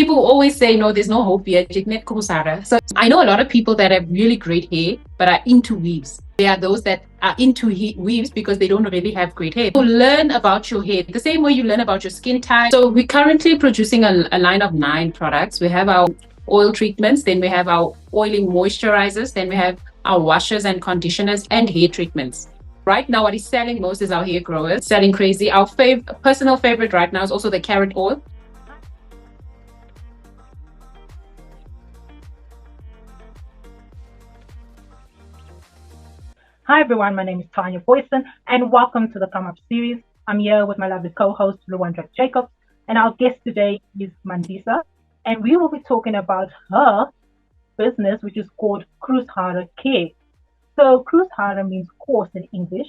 people always say, no, there's no hope yet. So I know a lot of people that have really great hair, but are into weaves. There are those that are into weaves because they don't really have great hair. So learn about your hair the same way you learn about your skin type. So we're currently producing a line of 9 products. We have our oil treatments, then we have our oiling moisturizers, then we have our washers and conditioners and hair treatments. Right now, what is selling most is our hair growers. Selling crazy. Our personal favorite right now is also the carrot oil. Hi everyone, my name is Tanya Boyson and welcome to the Come Up series. I'm here with my lovely co-host Luandra Jacobs, and our guest today is Mandisa, and we will be talking about her business, which is called Kroeshare Care. So Kroeshare means coarse in English,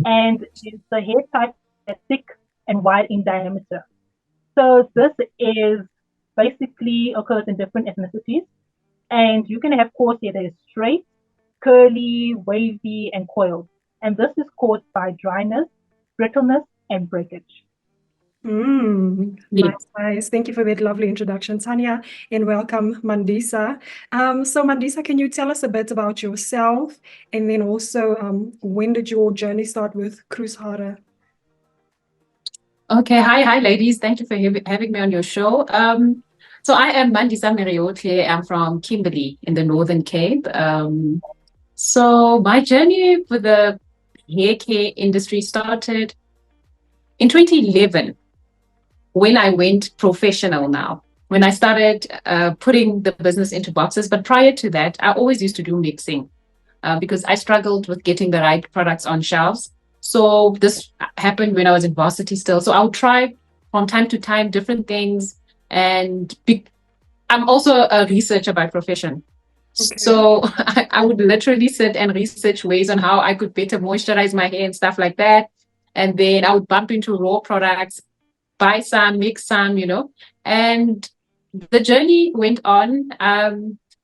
and it's a hair type that's thick and wide in diameter. So this is basically occurs in different ethnicities, and you can have coarse hair that is straight, curly, wavy, and coiled. And this is caused by dryness, brittleness, and breakage. Nice. Thank you for that lovely introduction, Tanya, and welcome, Mandisa. So, Mandisa, can you tell us a bit about yourself, and then also when did your journey start with Kroeshare? Okay, hi, ladies. Thank you for having me on your show. So I am Mandisa Mereeotlhe. I'm from Kimberley in the Northern Cape. So my journey with the hair care industry started in 2011 when I went professional now, when I started putting the business into boxes. But prior to that, I always used to do mixing because I struggled with getting the right products on shelves. So this happened when I was in varsity still. So I would try from time to time different things. And I'm also a researcher by profession. Okay. So I would literally sit and research ways on how I could better moisturize my hair and stuff like that. And then I would bump into raw products, buy some, mix some, and the journey went on.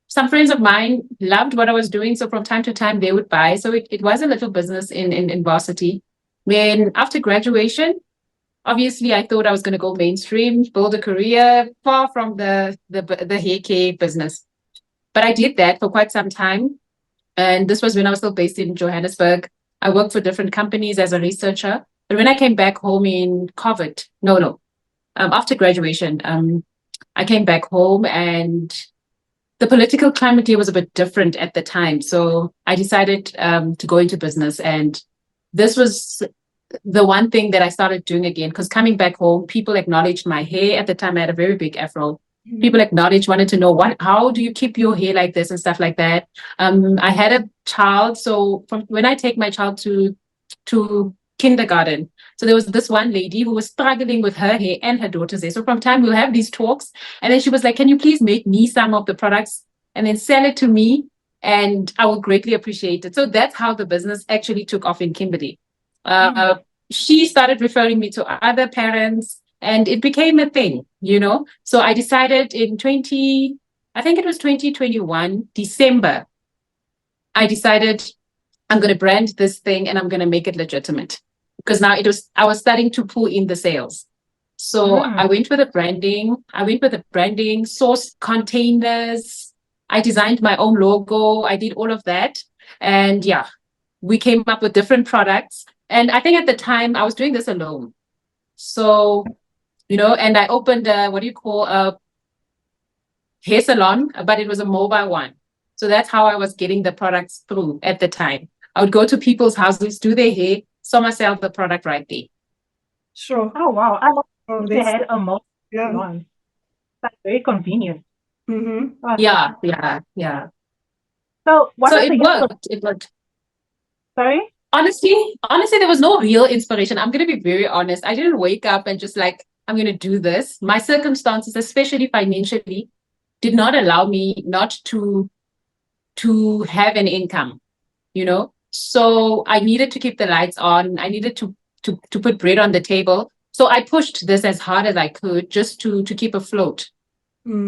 Some friends of mine loved what I was doing. So from time to time, they would buy. So it was a little business in varsity. When after graduation, obviously, I thought I was going to go mainstream, build a career far from the hair care business. But I did that for quite some time. And this was when I was still based in Johannesburg. I worked for different companies as a researcher. But when I came back home in COVID, after graduation, I came back home and the political climate here was a bit different at the time. So I decided to go into business. And this was the one thing that I started doing again, because coming back home, people acknowledged my hair. At the time, I had a very big afro. People acknowledged, wanted to know how do you keep your hair like this and stuff like that. I had a child, so when I take my child to kindergarten, so there was this one lady who was struggling with her hair and her daughter's hair. So from time we'll have these talks, and then she was like, "Can you please make me some of the products and then sell it to me, and I will greatly appreciate it." So that's how the business actually took off in Kimberley. She started referring me to other parents, and it became a thing, So I decided in 2021, December, I decided I'm going to brand this thing and I'm going to make it legitimate. Because now I was starting to pull in the sales. So I went with the branding, sourced containers. I designed my own logo. I did all of that. And yeah, we came up with different products. And I think at the time I was doing this alone. So, and I opened a hair salon, but it was a mobile one. So that's how I was getting the products through at the time. I would go to people's houses, do their hair, so myself the product right there. Sure. Oh, wow. I love they had a mobile one. That's very convenient. Mm-hmm. Yeah. So it worked. Sorry? Honestly, there was no real inspiration. I'm going to be very honest. I didn't wake up and just like, I'm going to do this. My circumstances, especially financially, did not allow me not to have an income, So I needed to keep the lights on. I needed to put bread on the table. So I pushed this as hard as I could just to keep afloat.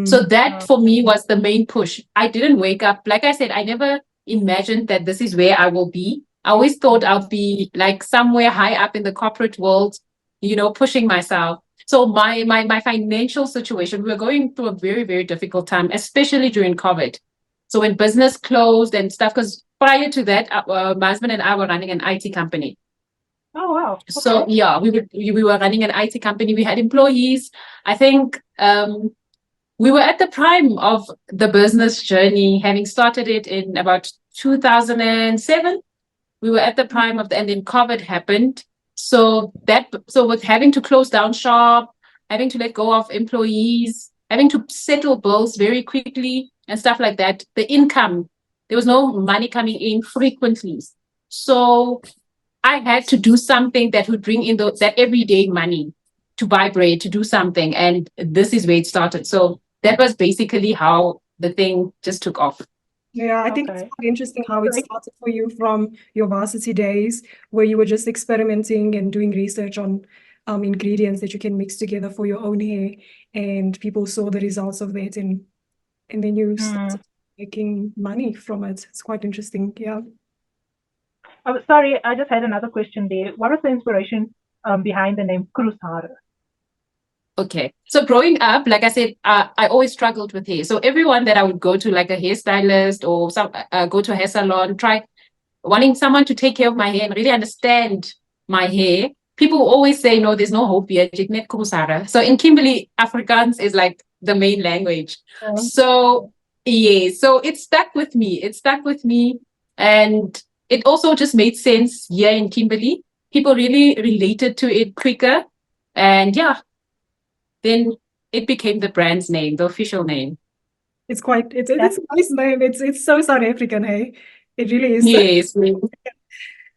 So that for me was the main push. I didn't wake up. Like I said, I never imagined that this is where I will be. I always thought I'll be like somewhere high up in the corporate world, pushing myself. So my financial situation, we were going through a very, very difficult time, especially during COVID. So when business closed and stuff, because prior to that, my husband and I were running an IT company. Oh, wow. So Okay. yeah, we were running an IT company. We had employees. I think we were at the prime of the business journey, having started it in about 2007. We were at the prime of and then COVID happened. So with having to close down shop, having to let go of employees, having to settle bills very quickly and stuff like that, the income, there was no money coming in frequently. So I had to do something that would bring in that everyday money to buy bread, to do something. And this is where it started. So that was basically how the thing just took off. Yeah, I think it's Okay. quite interesting how it Right. started for you from your varsity days, where you were just experimenting and doing research on ingredients that you can mix together for your own hair, and people saw the results of that, and then you started making money from it. It's quite interesting. Yeah. Oh, sorry, I just had another question there. What was the inspiration behind the name Kroeshare? Okay. So growing up, like I said, I always struggled with hair. So everyone that I would go to, like a hairstylist or go to a hair salon, try wanting someone to take care of my hair and really understand my hair. People always say, no, there's no hope yet. So in Kimberley, Afrikaans is like the main language. So yeah, so it stuck with me. It stuck with me. And it also just made sense here in Kimberley. People really related to it quicker. And yeah, then it became the brand's name, the official name. It's a nice name. It's so South African, hey? It really is. Yes.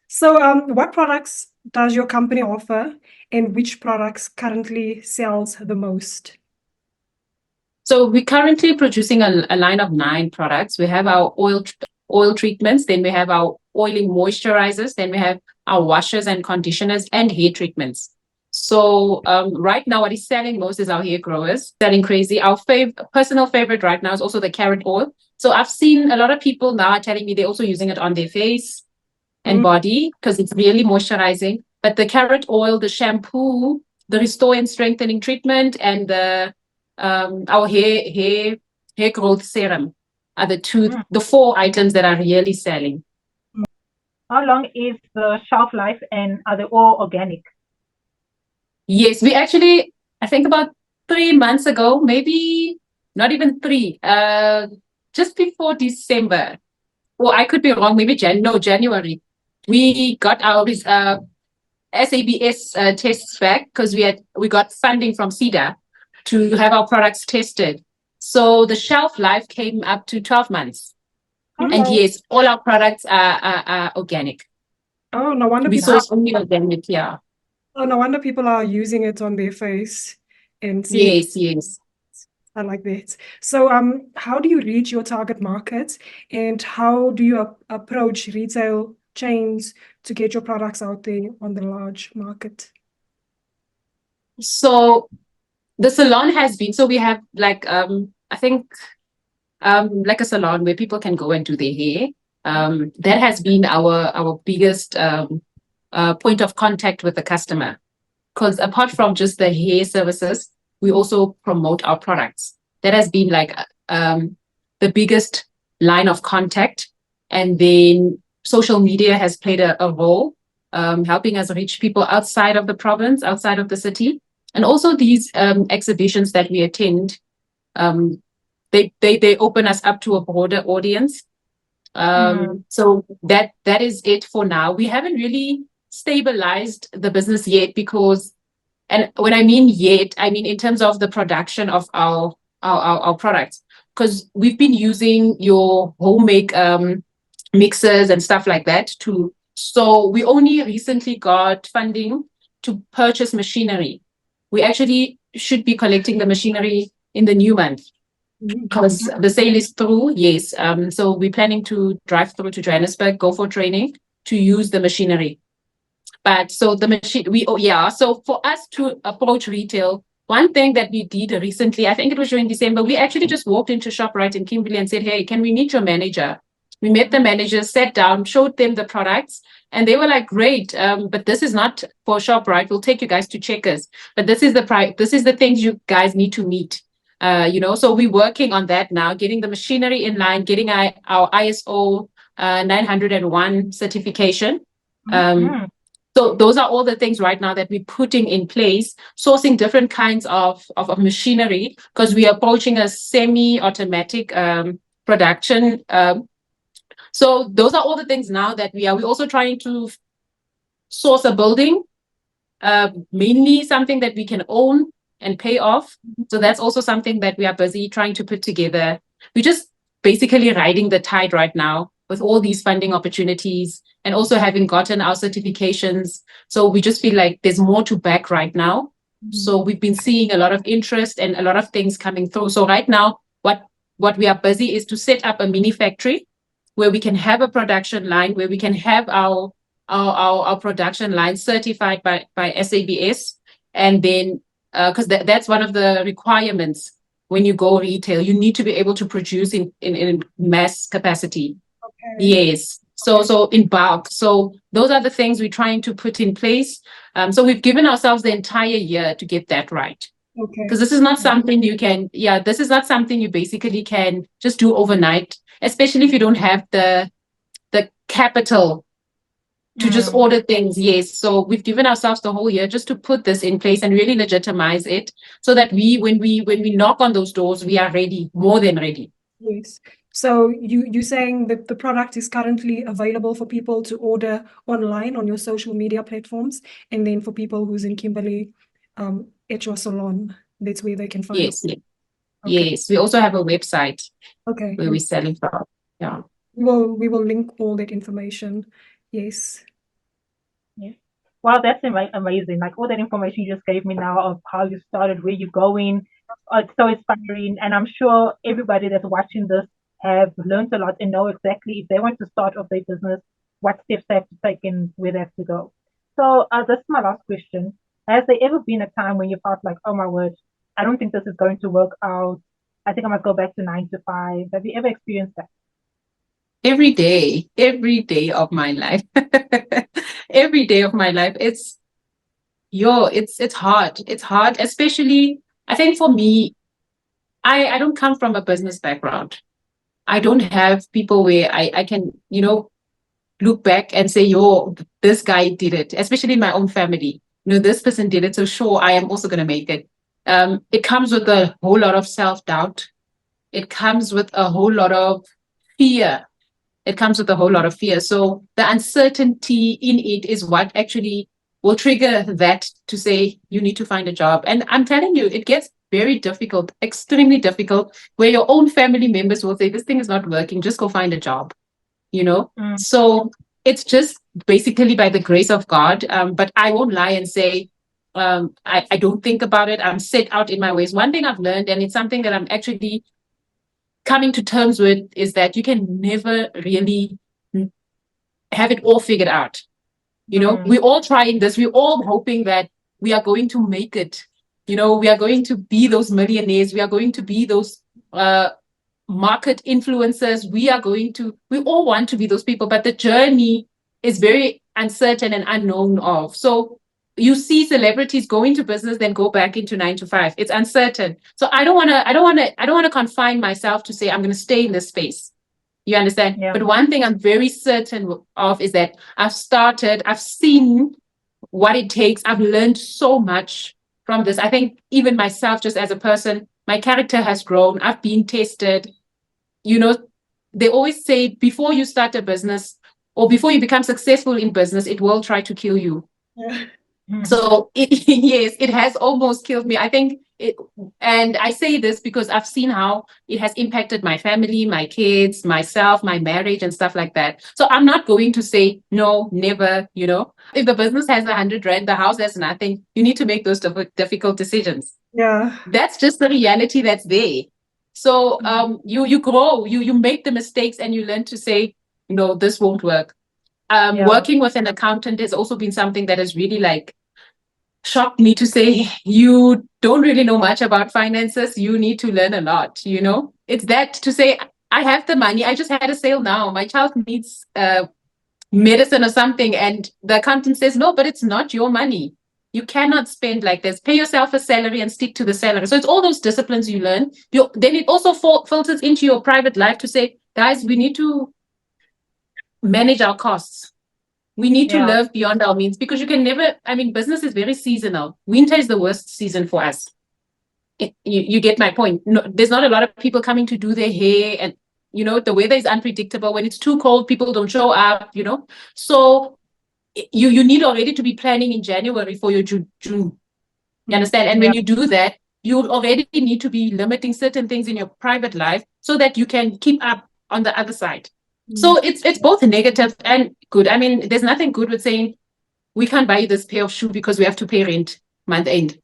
So what products does your company offer, and which products currently sells the most? So we're currently producing a line of 9 products. We have our oil treatments, then we have our oiling moisturizers, then we have our washers and conditioners and hair treatments. So right now what is selling most is our hair growers, selling crazy. Our personal favorite right now is also the carrot oil. So I've seen a lot of people now are telling me they're also using it on their face and body because it's really moisturizing. But the carrot oil, the shampoo, the restore and strengthening treatment, and our hair growth serum are the 4 items that are really selling. How long is the shelf life, and are they all organic? Yes, we actually, I think about 3 months ago, maybe not even 3, just before December, or I could be wrong, maybe January, we got our SABS tests back because we got funding from CEDA to have our products tested. So the shelf life came up to 12 months. Okay. And yes, all our products are organic. Oh, no wonder We source only organic, yeah. Oh, no wonder people are using it on their face and seeing. Yes. I like that. So, how do you reach your target market, and how do you approach retail chains to get your products out there on the large market? So the salon has been, so we have like, I think, like a salon where people can go and do their hair. That has been our biggest point of contact with the customer. Because apart from just the hair services, we also promote our products. That has been like the biggest line of contact. And then social media has played a role, helping us reach people outside of the province, outside of the city. And also these exhibitions that we attend, they open us up to a broader audience. So that is it for now. We haven't really stabilized the business yet because, and when I mean yet, I mean in terms of the production of our products, because we've been using your homemade mixers and stuff like that so we only recently got funding to purchase machinery. We actually should be collecting the machinery in the new month because the sale is through. Yes. So we're planning to drive through to Johannesburg, go for training to use the machinery. But so the machine, so for us to approach retail, one thing that we did recently, I think it was during December, we actually just walked into ShopRite in Kimberley and said, hey, can we meet your manager? We met the managers, sat down, showed them the products, and they were like, great, but this is not for ShopRite. We'll take you guys to Checkers, but this is the price. This is the things you guys need to meet. So we're working on that now, getting the machinery in line, getting our ISO 901 certification. So those are all the things right now that we're putting in place, sourcing different kinds of machinery, because we are approaching a semi-automatic production. So those are all the things now that we're also trying to source a building, mainly something that we can own and pay off. So that's also something that we are busy trying to put together. We're just basically riding the tide right now with all these funding opportunities and also having gotten our certifications. So we just feel like there's more to back right now. So we've been seeing a lot of interest and a lot of things coming through. So right now, what we are busy is to set up a mini factory where we can have a production line, where we can have our production line certified by SABS. And then, because that's one of the requirements when you go retail, you need to be able to produce in mass capacity. Okay. Yes. So in bulk. So those are the things we're trying to put in place. So we've given ourselves the entire year to get that right. Okay. Because this is not something this is not something you basically can just do overnight, especially if you don't have the capital to just order things. Yes. So we've given ourselves the whole year just to put this in place and really legitimize it so that when we knock on those doors, we are ready, more than ready. Yes. So you're saying that the product is currently available for people to order online on your social media platforms, and then for people who's in Kimberley, at your salon, that's where they can find it. Okay. Yes. We also have a website where we sell it from. Yeah. We will link all that information. Yes. Yeah. Wow, that's amazing. Like all that information you just gave me now of how you started, where you're going. It's so inspiring. And I'm sure everybody that's watching this have learned a lot and know exactly if they want to start off their business, what steps they have to take and where they have to go. So this is my last question. Has there ever been a time when you felt like, oh my word, I don't think this is going to work out. I think I must go back to 9 to 5. Have you ever experienced that? Every day of my life. Every day of my life. It's hard. It's hard, especially, I think for me, I don't come from a business background. I don't have people where I can, look back and say, this guy did it, especially in my own family. This person did it, so sure, I am also going to make it. It comes with a whole lot of self-doubt. It comes with a whole lot of fear. So the uncertainty in it is what actually will trigger that to say you need to find a job. And I'm telling you, it gets very difficult, extremely difficult, where your own family members will say, this thing is not working, just go find a job, So it's just basically by the grace of God. But I won't lie and say, I don't think about it. I'm set out in my ways. One thing I've learned, and it's something that I'm actually coming to terms with, is that you can never really have it all figured out. We're all trying this. We're all hoping that we are going to make it. We are going to be those millionaires. We are going to be those market influencers. We all want to be those people, but the journey is very uncertain and unknown of. So you see celebrities go into business, then go back into 9 to 5. It's uncertain. So I don't want to confine myself to say I'm going to stay in this space. You understand? Yeah. But one thing I'm very certain of is that I've seen what it takes. I've learned so much from this. I think even myself, just as a person, my character has grown. I've been tested. They always say before you start a business or before you become successful in business, it will try to kill you. Yeah. So it has almost killed me. I think and I say this because I've seen how it has impacted my family, my kids, myself, my marriage and stuff like that. So I'm not going to say no, never, if the business has 100 rand, the house has nothing, you need to make those difficult decisions. Yeah. That's just the reality that's there. So you grow, you make the mistakes and you learn to say, this won't work. Working with an accountant has also been something that has really shocked me to say, you don't really know much about finances. You need to learn a lot, It's that to say, I have the money. I just had a sale now. My child needs medicine or something, and the accountant says, no, but it's not your money. You cannot spend like this. Pay yourself a salary and stick to the salary. So it's all those disciplines you learn. Then it also filters into your private life to say, guys, we need to manage our costs. We need to live beyond our means, because you can never, I mean, business is very seasonal. Winter is the worst season for us. You get my point. No, there's not a lot of people coming to do their hair, and the weather is unpredictable. When it's too cold, people don't show up, So you need already to be planning in January for your June. You understand? And when you do that, you already need to be limiting certain things in your private life so that you can keep up on the other side. So it's both negative and good. I mean, there's nothing good with saying we can't buy you this pair of shoe because we have to pay rent month end.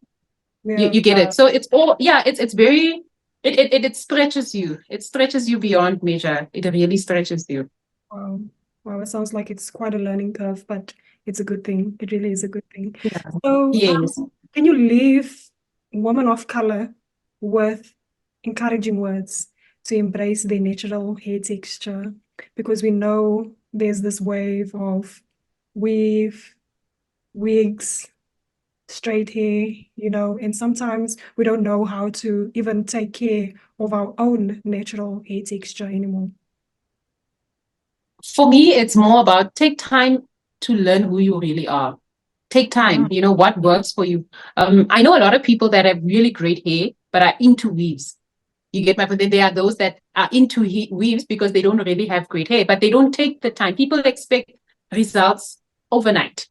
You get it. So it's all, it's very, it stretches you. It stretches you beyond measure. It really stretches you. Wow, it sounds like it's quite a learning curve, but it's a good thing. It really is a good thing. Yeah. So Yes. can you leave women of color with encouraging words to embrace their natural hair texture? Because we know there's this wave of weave, wigs, straight hair, and sometimes we don't know how to even take care of our own natural hair texture anymore. For me, it's more about take time to learn who you really are. Take time, what works for you. I know a lot of people that have really great hair, but are into weaves. You get my point? There are those that are into weaves because they don't really have great hair, but they don't take the time. People expect results overnight.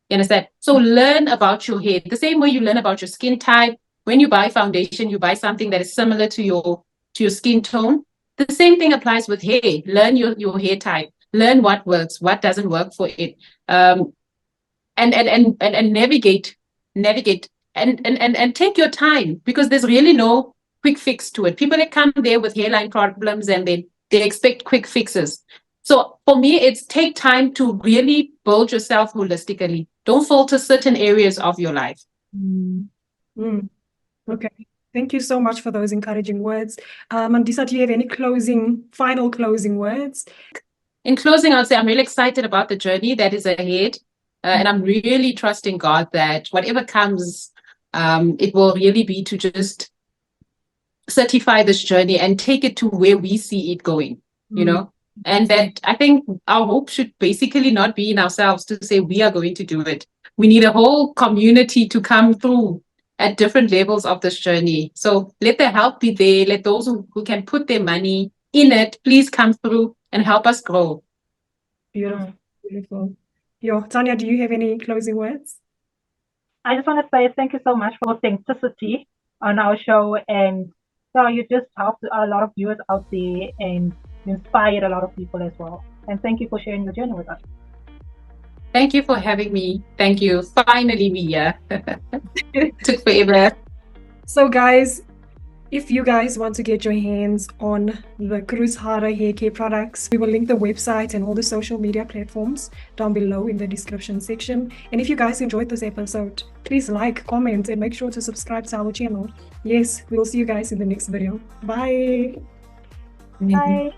You understand? So learn about your hair. The same way you learn about your skin type. When you buy foundation, you buy something that is similar to your skin tone. The same thing applies with hair. Learn your hair type. Learn what works, what doesn't work for it. And navigate and take your time, because there's really no quick fix to it. People that come there with hairline problems and they expect quick fixes. So for me, it's take time to really build yourself holistically. Don't falter certain areas of your life. Okay. Thank you so much for those encouraging words. Mandisa, do you have any final closing words? In closing, I'll say I'm really excited about the journey that is ahead. And I'm really trusting God that whatever comes, it will really be to just certify this journey and take it to where we see it going, And that I think our hope should basically not be in ourselves to say we are going to do it. We need a whole community to come through at different levels of this journey. So let the help be there. Let those who can put their money in it, please come through and help us grow. Beautiful. Beautiful. Tanya, do you have any closing words? I just want to say thank you so much for authenticity on our show, and you just helped a lot of viewers out there and inspired a lot of people as well. And thank you for sharing your journey with us. Thank you for having me. Thank you. Finally, Mia. Took forever. So guys, if you guys want to get your hands on the Kroeshare hair care products, we will link the website and all the social media platforms down below in the description section. And if you guys enjoyed this episode, please like, comment, and make sure to subscribe to our channel. Yes, we will see you guys in the next video. Bye. Bye.